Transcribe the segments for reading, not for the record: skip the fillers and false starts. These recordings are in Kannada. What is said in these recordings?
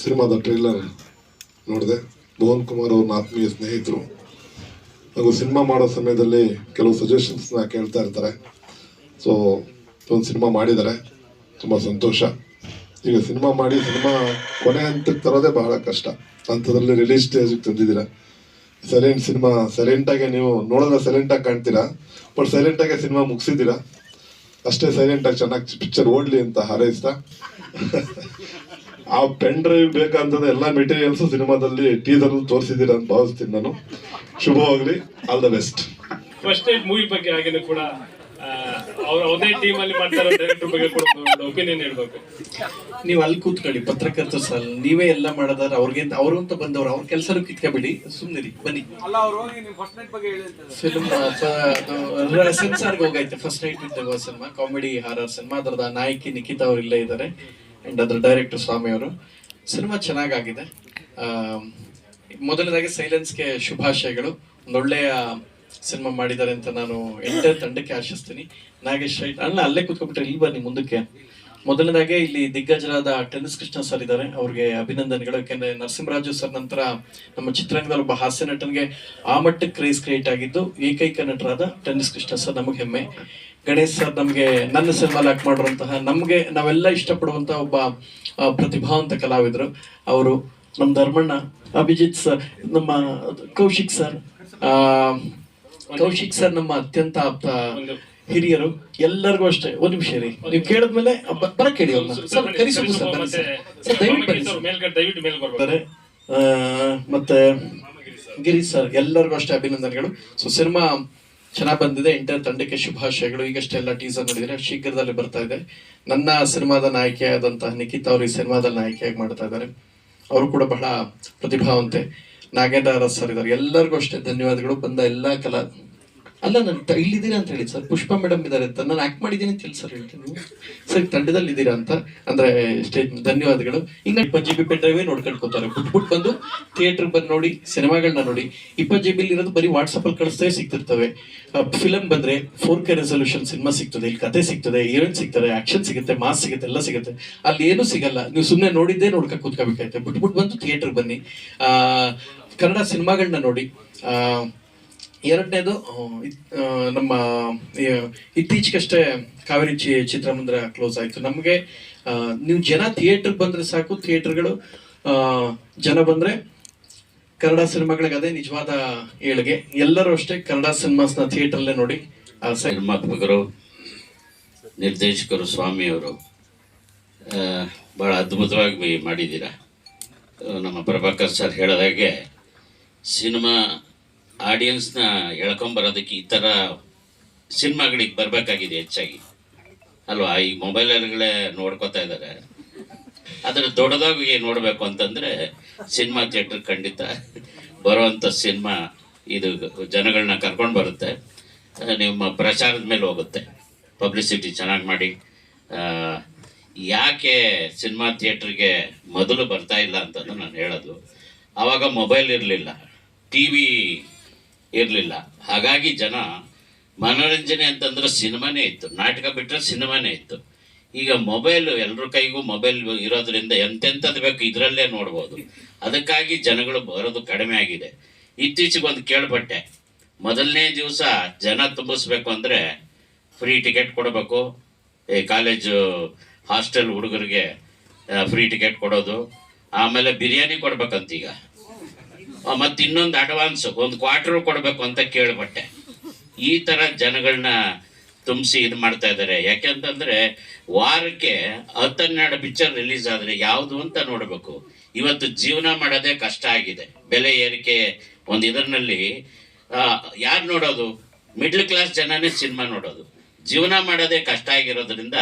ಸಿನಿಮಾದ ಟ್ರೈಲರ್ ನೋಡಿದೆ. ಮೋಹನ್ ಕುಮಾರ್ ಅವ್ರನ್ನ ಆತ್ಮೀಯ ಸ್ನೇಹಿತರು ಹಾಗೂ ಸಿನಿಮಾ ಮಾಡೋ ಸಮಯದಲ್ಲಿ ಕೆಲವು ಸಜೆಷನ್ಸ್ನ ಕೇಳ್ತಾ ಇರ್ತಾರೆ. ಸೊ ಒಂದು ಸಿನಿಮಾ ಮಾಡಿದ್ದಾರೆ, ತುಂಬ ಸಂತೋಷ. ಈಗ ಸಿನಿಮಾ ಮಾಡಿ ಸಿನಿಮಾ ಕೊನೆ ಹಂತಕ್ಕೆ ತರೋದೇ ಬಹಳ ಕಷ್ಟ, ಅಂಥದ್ರಲ್ಲಿ ರಿಲೀಸ್ ಸ್ಟೇಜಿಗೆ ತಂದಿದ್ದೀರಾ. ಸೈಲೆಂಟ್ ಸಿನಿಮಾ, ಸೈಲೆಂಟಾಗಿ ನೀವು ನೋಡಿದ್ರೆ ಸೈಲೆಂಟಾಗಿ ಕಾಣ್ತೀರಾ, ಬಟ್ ಸೈಲೆಂಟಾಗಿ ಸಿನಿಮಾ ಮುಗಿಸಿದ್ದೀರಾ. ಅಷ್ಟೇ ಸೈಲೆಂಟಾಗಿ ಚೆನ್ನಾಗಿ ಪಿಕ್ಚರ್ ಓಡಲಿ ಅಂತ ಹಾರೈಸ್ತಾ, ಆ ಪೆನ್ ಡ್ರೈವ್ ಬೇಕಂತದ ಎಲ್ಲ ಮೆಟೀರಿಯಲ್ಸ್ ಸಿನಿಮಾದಲ್ಲಿ ಟೀಸರ್ ತೋರಿಸಿದ್ದೀರಾ ಅಂತ ಭಾವಿಸ್ತೀನಿ ನಾನು. ಶುಭವಾಗಲಿ, all the best. First time movie ಬಗ್ಗೆ ಆಗಿನೂ ಕೂಡ ಅವ್ರು ಅದೇ ಟೀಮ್ ಅಲ್ಲಿ ಮಾಡ್ತಾರೋ ಡೈರೆಕ್ಟರ್ ಬಗ್ಗೆ ಕೂಡ ಒಪಿನಿಯನ್ ಹೇಳ್ಬೇಕು. ನೀವು ಅಲ್ಲಿ ಕೂತ್ಕೊಳ್ಳಿ, ಪತ್ರಕರ್ತರು ಸರ್, ನೀವೇ ಎಲ್ಲ ಮಾಡೋದಾದ್ರೆ ಅವ್ರಿಗೆ ಅವರು ಅಂತ ಬಂದವ್ರು, ಅವ್ರ ಕೆಲಸನೂ ಕಿತ್ಕೊಬಿಡಿ, ಸುಮ್ಮನಿರಿ, ಬನ್ನಿ. ಫಿಲ್ಮ್ ಸೆನ್ಸಾರ್ಗೆ ಹೋಗೈತೆ. ಫಸ್ಟ್ ನೈಟ್ ಇದ್ದಾಗ ಸಿನಿಮಾ, ಕಾಮಿಡಿ ಹಾರರ್ ಸಿನಿಮಾ. ಅದರದ ನಾಯಕಿ ನಿಖಿತಾ ಅವ್ರು ಇಲ್ಲೇ ಇದ್ದಾರೆ, ಅಂಡ್ ಅದ್ರ ಡೈರೆಕ್ಟರ್ ಸ್ವಾಮಿ ಅವರು. ಸಿನಿಮಾ ಚೆನ್ನಾಗಾಗಿದೆ. ಮೊದಲನೇದಾಗಿ ಸೈಲೆನ್ಸ್ಗೆ ಶುಭಾಶಯಗಳು. ಒಂದೊಳ್ಳೆಯ ಸಿನಿಮಾ ಮಾಡಿದ್ದಾರೆ ಅಂತ ನಾನು ಎಂಟರ್ ತಂಡಕ್ಕೆ ಆಶಿಸ್ತೀನಿ. ನಾಗೇಶ್ ರೈಟ್ ಅಲ್ಲ, ಅಲ್ಲೇ ಕೂತ್ಕೊಂಡ್ಬಿಟ್ರೆ ಇಲ್ಲಿ ಬನ್ನಿ ಮುಂದಕ್ಕೆ. ಮೊದಲನೇದಾಗಿ ಇಲ್ಲಿ ದಿಗ್ಗಜರಾದ ಟೆನ್ನಿಸ್ ಕೃಷ್ಣ ಸರ್ ಇದ್ದಾರೆ, ಅವ್ರಿಗೆ ಅಭಿನಂದನೆಗಳು. ಯಾಕೆಂದ್ರೆ ನರಸಿಂಹರಾಜು ಸರ್ ನಂತರ ನಮ್ಮ ಚಿತ್ರರಂಗದಲ್ಲಿ ಒಬ್ಬ ಹಾಸ್ಯ ನಟನಿಗೆ ಆ ಮಟ್ಟಕ್ಕೆ ಕ್ರೇಜ್ ಕ್ರಿಯೇಟ್ ಆಗಿದ್ದು ಏಕೈಕ ನಟರಾದ ಟೆನ್ನಿಸ್ ಕೃಷ್ಣ ಸರ್ ನಮಗೆ ಹೆಮ್ಮೆ. ಗಣೇಶ್ ಸರ್ ನಮಗೆ ನನ್ನ ಸಿನಿಮಾ ಲಾಕ್ ಮಾಡಿರುವಂತಹ, ನಮಗೆ ನಾವೆಲ್ಲ ಇಷ್ಟಪಡುವಂತಹ ಒಬ್ಬ ಪ್ರತಿಭಾವಂತ ಕಲಾವಿದರು ಅವರು. ನಮ್ಮ ಧರ್ಮಣ್ಣ, ಅಭಿಜಿತ್ ಸರ್, ನಮ್ಮ ಕೌಶಿಕ್ ಸರ್ ನಮ್ಮ ಅತ್ಯಂತ ಆಪ್ತ ಹಿರಿಯರು. ಎಲ್ಲರಿಗೂ ಅಷ್ಟೇ. ಒಂದ್ ನಿಮಿಷ ರೀ, ನೀವು ಕೇಳಿದ್ಮೇಲೆ ಬರಕ್ ಹೇಳಿ ಅವ್ರನ್ನ. ಮತ್ತೆ ಗಿರೀಶ್ ಸರ್, ಎಲ್ಲರಿಗೂ ಅಷ್ಟೇ ಅಭಿನಂದನೆಗಳು. ಸೊ ಸಿನಿಮಾ ಚೆನ್ನಾಗಿ ಬಂದಿದೆ. ಎಂಟರ್ ತಂಡಕ್ಕೆ ಶುಭಾಶಯಗಳು. ಈಗಷ್ಟೇ ಎಲ್ಲ ಟೀಸರ್ ನೋಡಿದ್ರೆ ಶೀಘ್ರದಲ್ಲಿ ಬರ್ತಾ ಇದೆ. ನನ್ನ ಸಿನಿಮಾದ ನಾಯಕಿಯಾದಂತಹ ನಿಖಿತಾ ಅವರು ಈ ಸಿನಿಮಾದಲ್ಲಿ ನಾಯಕಿಯಾಗಿ ಮಾಡ್ತಾ ಇದ್ದಾರೆ. ಅವರು ಕೂಡ ಬಹಳ ಪ್ರತಿಭಾವಂತೆ. ನಾಗೇಂದ್ರ ಅರಸ್ ಸರ್ ಇದ್ದಾರೆ. ಎಲ್ಲರಿಗೂ ಅಷ್ಟೇ ಧನ್ಯವಾದಗಳು. ಬಂದ ಎಲ್ಲ ಅಲ್ಲ, ನಾನು ಇಲ್ಲಿದ್ದೀರಾ ಅಂತ ಹೇಳಿ ಸರ್. ಪುಷ್ಪಾ ಮೇಡಮ್ ಇದ್ದಾರೆ ಅಂತ ನಾನು ಆಕ್ಟ್ ಮಾಡಿದ್ದೀನಿ ಅಂತ ಹೇಳಿ ಸರ್ ಹೇಳ್ತೀನಿ. ನೀವು ಸರ್ ತಂಡದಲ್ಲಿ ಇದ್ದೀರಾ ಅಂತ ಅಂದ್ರೆ ಸ್ಟೇಜ್ ಧನ್ಯವಾದಗಳು. ಇನ್ನು 20 GB ಪೆನ್ ಡ್ರೈವೇ ನೋಡ್ಕೊಂಡ್ಕೋತಾರೆ. ಬಿಟ್ಬಿಟ್ಟು ಬಂದು ಥಿಯೇಟರ್ ಬಂದು ನೋಡಿ, ಸಿನಿಮಾಗಳನ್ನ ನೋಡಿ. 20 GB ಇರೋದು ಬರೀ ವಾಟ್ಸಪ್ ಅಲ್ಲಿ ಕಳಿಸ್ತೇ ಸಿಗ್ತಿರ್ತವೆ. ಫಿಲಮ್ ಬಂದ್ರೆ 4K ರೆಸಲ್ಯೂಷನ್ ಸಿನಿಮಾ ಸಿಗ್ತದೆ, ಇಲ್ಲಿ ಕತೆ ಸಿಗ್ತದೆ, ಹೀರೋಯಿನ್ ಸಿಗ್ತಾರೆ, ಆಕ್ಷನ್ ಸಿಗುತ್ತೆ, ಮಾಸ್ ಸಿಗುತ್ತೆ, ಎಲ್ಲ ಸಿಗುತ್ತೆ. ಅಲ್ಲಿ ಏನೂ ಸಿಗಲ್ಲ. ನೀವು ಸುಮ್ಮನೆ ನೋಡಿದ್ದೇ ನೋಡ್ಕೊಂಡು ಕೂತ್ಕೋಬೇಕಾಯ್ತು. ಬಿಟ್ಬಿಟ್ಟು ಬಂದು ಥಿಯೇಟರ್ ಬನ್ನಿ, ಕನ್ನಡ ಸಿನಿಮಾಗಳನ್ನ ನೋಡಿ. ಎರಡನೇದು, ನಮ್ಮ ಇತ್ತೀಚೆಗಷ್ಟೇ ಕಾವೇರಿ ಚಿತ್ರಮಂದಿರ ಕ್ಲೋಸ್ ಆಯಿತು. ನಮಗೆ ನೀವು ಜನ ಥಿಯೇಟರ್ ಬಂದರೆ ಸಾಕು. ಥಿಯೇಟರ್ಗಳು ಜನ ಬಂದರೆ ಕನ್ನಡ ಸಿನಿಮಾಗಳಿಗೆ ಅದೇ ನಿಜವಾದ ಏಳಿಗೆ. ಎಲ್ಲರೂ ಅಷ್ಟೇ ಕನ್ನಡ ಸಿನಿಮಾಸ್ನ ಥಿಯೇಟರ್ಲ್ಲೇ ನೋಡಿ. ನಿರ್ಮಾಪಕರು, ನಿರ್ದೇಶಕರು, ಸ್ವಾಮಿಯವರು ಭಾಳ ಅದ್ಭುತವಾಗಿ ಮಾಡಿದ್ದೀರಾ. ನಮ್ಮ ಪ್ರಭಾಕರ್ ಸರ್ ಹೇಳಿದಾಗೆ ಸಿನಿಮಾ ಆಡಿಯನ್ಸ್ನ ಎಳ್ಕೊಂಬರೋದಕ್ಕೆ ಈ ಥರ ಸಿನಿಮಾಗಳಿಗೆ ಬರಬೇಕಾಗಿದೆ ಹೆಚ್ಚಾಗಿ ಅಲ್ವಾ. ಈ ಮೊಬೈಲ್ಗಳೇ ನೋಡ್ಕೋತಾ ಇದ್ದಾರೆ. ಆದರೆ ದೊಡ್ಡದಾಗಿ ನೋಡಬೇಕು ಅಂತಂದರೆ ಸಿನಿಮಾ ಥಿಯೇಟ್ರ್ ಖಂಡಿತ ಬರುವಂಥ ಸಿನಿಮಾ ಇದು ಜನಗಳನ್ನ ಕರ್ಕೊಂಡು ಬರುತ್ತೆ. ನಿಮ್ಮ ಪ್ರಚಾರದ ಮೇಲೆ ಹೋಗುತ್ತೆ. ಪಬ್ಲಿಸಿಟಿ ಚೆನ್ನಾಗಿ ಮಾಡಿ. ಯಾಕೆ ಸಿನಿಮಾ ಥಿಯೇಟ್ರಿಗೆ ಮೊದಲು ಬರ್ತಾ ಇಲ್ಲ ಅಂತಂದು ನಾನು ಹೇಳೋದು, ಆವಾಗ ಮೊಬೈಲ್ ಇರಲಿಲ್ಲ, ಟಿ ವಿ ಇರಲಿಲ್ಲ. ಹಾಗಾಗಿ ಜನ ಮನೋರಂಜನೆ ಅಂತಂದ್ರೆ ಸಿನಿಮಾನೇ ಇತ್ತು, ನಾಟಕ ಬಿಟ್ಟರೆ ಸಿನಿಮಾನೇ ಇತ್ತು. ಈಗ ಮೊಬೈಲು, ಎಲ್ಲರ ಕೈಗೂ ಮೊಬೈಲ್ ಇರೋದ್ರಿಂದ ಎಂತೆಂಥದ್ದು ಬೇಕು ಇದರಲ್ಲೇ ನೋಡ್ಬೋದು. ಅದಕ್ಕಾಗಿ ಜನಗಳು ಬರೋದು ಕಡಿಮೆ ಆಗಿದೆ. ಇತ್ತೀಚೆಗೆ ಒಂದು ಕೇಳ್ಪಟ್ಟೆ, ಮೊದಲನೇ ದಿವಸ ಜನ ತುಂಬಿಸ್ಬೇಕು ಅಂದರೆ ಫ್ರೀ ಟಿಕೆಟ್ ಕೊಡಬೇಕು. ಕಾಲೇಜು ಹಾಸ್ಟೆಲ್ ಹುಡುಗರಿಗೆ ಫ್ರೀ ಟಿಕೆಟ್ ಕೊಡೋದು, ಆಮೇಲೆ ಬಿರಿಯಾನಿ ಕೊಡ್ಬೇಕಂತೀಗ, ಮತ್ತು ಇನ್ನೊಂದು ಅಡ್ವಾನ್ಸ್ 1 ಕ್ವಾರ್ಟರ್ ಕೊಡಬೇಕು ಅಂತ ಕೇಳ್ಪಟ್ಟೆ. ಈ ಥರ ಜನಗಳನ್ನ ತುಂಬಿಸಿ ಇದು ಮಾಡ್ತಾ ಇದ್ದಾರೆ. ಯಾಕೆಂತಂದರೆ ವಾರಕ್ಕೆ 10-12 ಪಿಕ್ಚರ್ ರಿಲೀಸ್ ಆದರೆ ಯಾವುದು ಅಂತ ನೋಡಬೇಕು. ಇವತ್ತು ಜೀವನ ಮಾಡೋದೇ ಕಷ್ಟ ಆಗಿದೆ. ಬೆಲೆ ಏರಿಕೆ ಒಂದು ಇದರಲ್ಲಿ ಯಾರು ನೋಡೋದು? ಮಿಡ್ಲ್ ಕ್ಲಾಸ್ ಜನನೇ ಸಿನಿಮಾ ನೋಡೋದು. ಜೀವನ ಮಾಡೋದೇ ಕಷ್ಟ ಆಗಿರೋದ್ರಿಂದ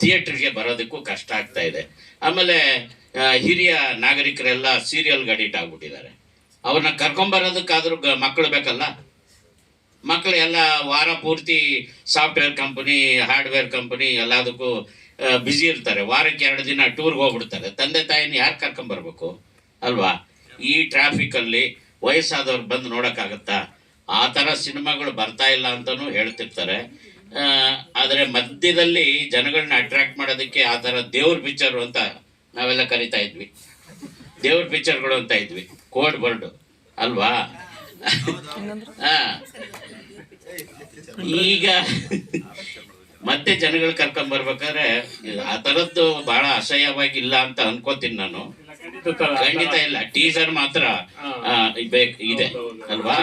ಥಿಯೇಟ್ರಿಗೆ ಬರೋದಕ್ಕೂ ಕಷ್ಟ ಆಗ್ತಾ ಇದೆ. ಆಮೇಲೆ ಹಿರಿಯ ನಾಗರಿಕರೆಲ್ಲ ಸೀರಿಯಲ್ಗೆ ಅಡಿಕ್ಟ್ ಆಗ್ಬಿಟ್ಟಿದ್ದಾರೆ. ಅವ್ರನ್ನ ಕರ್ಕೊಂಬರೋದಕ್ಕಾದ್ರೂ ಮಕ್ಕಳು ಬೇಕಲ್ಲ. ಮಕ್ಕಳು ಎಲ್ಲ ವಾರ ಪೂರ್ತಿ ಸಾಫ್ಟ್ವೇರ್ ಕಂಪನಿ, ಹಾರ್ಡ್ವೇರ್ ಕಂಪನಿ ಎಲ್ಲದಕ್ಕೂ ಬ್ಯುಸಿ ಇರ್ತಾರೆ. ವಾರಕ್ಕೆ 2 ದಿನ ಟೂರ್ಗೆ ಹೋಗ್ಬಿಡ್ತಾರೆ. ತಂದೆ ತಾಯಿನ ಯಾರು ಕರ್ಕೊಂಬರ್ಬೇಕು ಅಲ್ವಾ? ಈ ಟ್ರಾಫಿಕಲ್ಲಿ ವಯಸ್ಸಾದವ್ರು ಬಂದು ನೋಡೋಕ್ಕಾಗತ್ತಾ? ಆ ಥರ ಸಿನಿಮಾಗಳು ಬರ್ತಾ ಇಲ್ಲ ಅಂತಲೂ ಹೇಳ್ತಿರ್ತಾರೆ. ಆದರೆ ಮಧ್ಯದಲ್ಲಿ ಜನಗಳನ್ನ ಅಟ್ರಾಕ್ಟ್ ಮಾಡೋದಕ್ಕೆ ಆ ಥರ ದೇವ್ರ ಪಿಕ್ಚರು ಅಂತ ನಾವೆಲ್ಲ ಕರಿತಾ ಇದ್ವಿ, ದೇವ್ರ ಪಿಕ್ಚರ್ಗಳು ಅಂತ ಇದ್ವಿ, ಕೋಡ್ ಬರ್ಡು ಅಲ್ವಾ. ಹಾ, ಈಗ ಮತ್ತೆ ಜನಗಳು ಕರ್ಕೊಂಡ್ ಬರ್ಬೇಕಾದ್ರೆ ಆ ಥರದ್ದು ಬಹಳ ಅಸಹ್ಯವಾಗಿಲ್ಲ ಅಂತ ಅನ್ಕೋತೀನಿ ನಾನು. ಖಂಡಿತ ಇಲ್ಲ, ಟೀಸರ್ ಮಾತ್ರ ಇದೆ ಅಲ್ವಾ,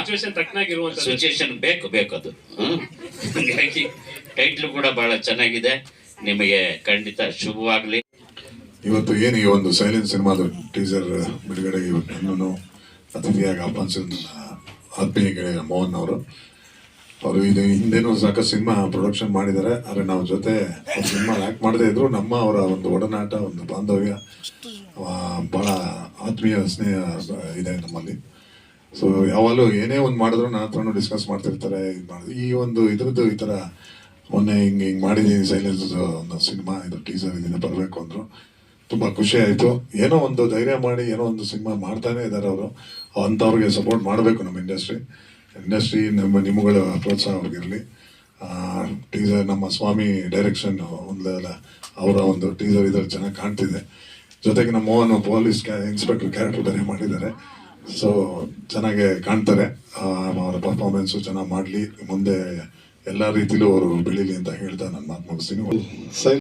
ಸಿಚುವೇಶನ್ ಬೇಕು ಅದು. ಹಾಗಾಗಿ ಟೈಟ್ಲು ಕೂಡ ಬಹಳ ಚೆನ್ನಾಗಿದೆ. ನಿಮಗೆ ಖಂಡಿತ ಶುಭವಾಗ್ಲಿ. ಇವತ್ತು ಏನು ಈ ಒಂದು ಸೈಲೆನ್ಸ್ ಸಿನಿಮಾದ ಟೀಸರ್ ಬಿಡುಗಡೆಗೆ ಇವತ್ತು ನನ್ನನ್ನು ಅತಿಥಿಯಾಗಿ ಆಹ್ವಾನಿಸಿದ ನನ್ನ ಆತ್ಮೀಯ ಗೆಳೆಯ ಮೋಹನ್ ಅವರು ಇದು ಹಿಂದೇನು ಸಾಕಷ್ಟು ಸಿನಿಮಾ ಪ್ರೊಡಕ್ಷನ್ ಮಾಡಿದ್ದಾರೆ. ಆದರೆ ನಾವು ಜೊತೆ ಸಿನಿಮಾ ಆ್ಯಕ್ಟ್ ಮಾಡದೇ ಇದ್ರು ಅವರ ಒಂದು ಒಡನಾಟ, ಒಂದು ಬಾಂಧವ್ಯ, ಭಾಳ ಆತ್ಮೀಯ ಸ್ನೇಹ ಇದೆ ನಮ್ಮಲ್ಲಿ. ಸೊ ಯಾವಾಗಲೂ ಏನೇ ಒಂದು ಮಾಡಿದ್ರು ನನ್ನ ಹತ್ರನೂ ಡಿಸ್ಕಸ್ ಮಾಡ್ತಿರ್ತಾರೆ. ಈ ಒಂದು ಇದ್ರದ್ದು ಈ ಥರ ಮೊನ್ನೆ ಹಿಂಗೆ ಮಾಡಿದ್ದೀನಿ ಸೈಲೆನ್ಸ್ ಒಂದು ಸಿನಿಮಾ, ಇದು ಟೀಸರ್ ಇದನ್ನು ಬರಬೇಕು ಅಂದರು. ತುಂಬ ಖುಷಿ ಆಯಿತು. ಏನೋ ಒಂದು ಧೈರ್ಯ ಮಾಡಿ ಏನೋ ಒಂದು ಸಿನಿಮಾ ಮಾಡ್ತಾನೆ ಇದ್ದಾರೆ ಅವರು. ಅಂಥವ್ರಿಗೆ ಸಪೋರ್ಟ್ ಮಾಡಬೇಕು ನಮ್ಮ ಇಂಡಸ್ಟ್ರಿ ನಿಮ್ಮಗಳ ಪ್ರೋತ್ಸಾಹ ಅವ್ರಿಗಿರಲಿ. ಟೀಸರ್ ನಮ್ಮ ಸ್ವಾಮಿ ಡೈರೆಕ್ಷನ್ ಅವರ ಒಂದು ಟೀಸರ್ ಇದ್ರಲ್ಲಿ ಚೆನ್ನಾಗಿ ಕಾಣ್ತಿದೆ. ಜೊತೆಗೆ ನಮ್ಮ ಮೋಹನ್ ಪೊಲೀಸ್ ಇನ್ಸ್ಪೆಕ್ಟರ್ ಕ್ಯಾರೆಕ್ಟರ್ ಬೇರೆ ಮಾಡಿದ್ದಾರೆ. ಸೊ ಚೆನ್ನಾಗೆ ಕಾಣ್ತಾರೆ. ಅವರ ಪರ್ಫಾರ್ಮೆನ್ಸು ಚೆನ್ನಾಗಿ ಮಾಡಲಿ, ಮುಂದೆ ಎಲ್ಲ ರೀತಿಲೂ ಅವರು ಬೆಳೀಲಿ ಅಂತ ಹೇಳ್ತಾ ನನ್ನ ಮಾತು ಮುಗಿಸ್ತೀನಿ.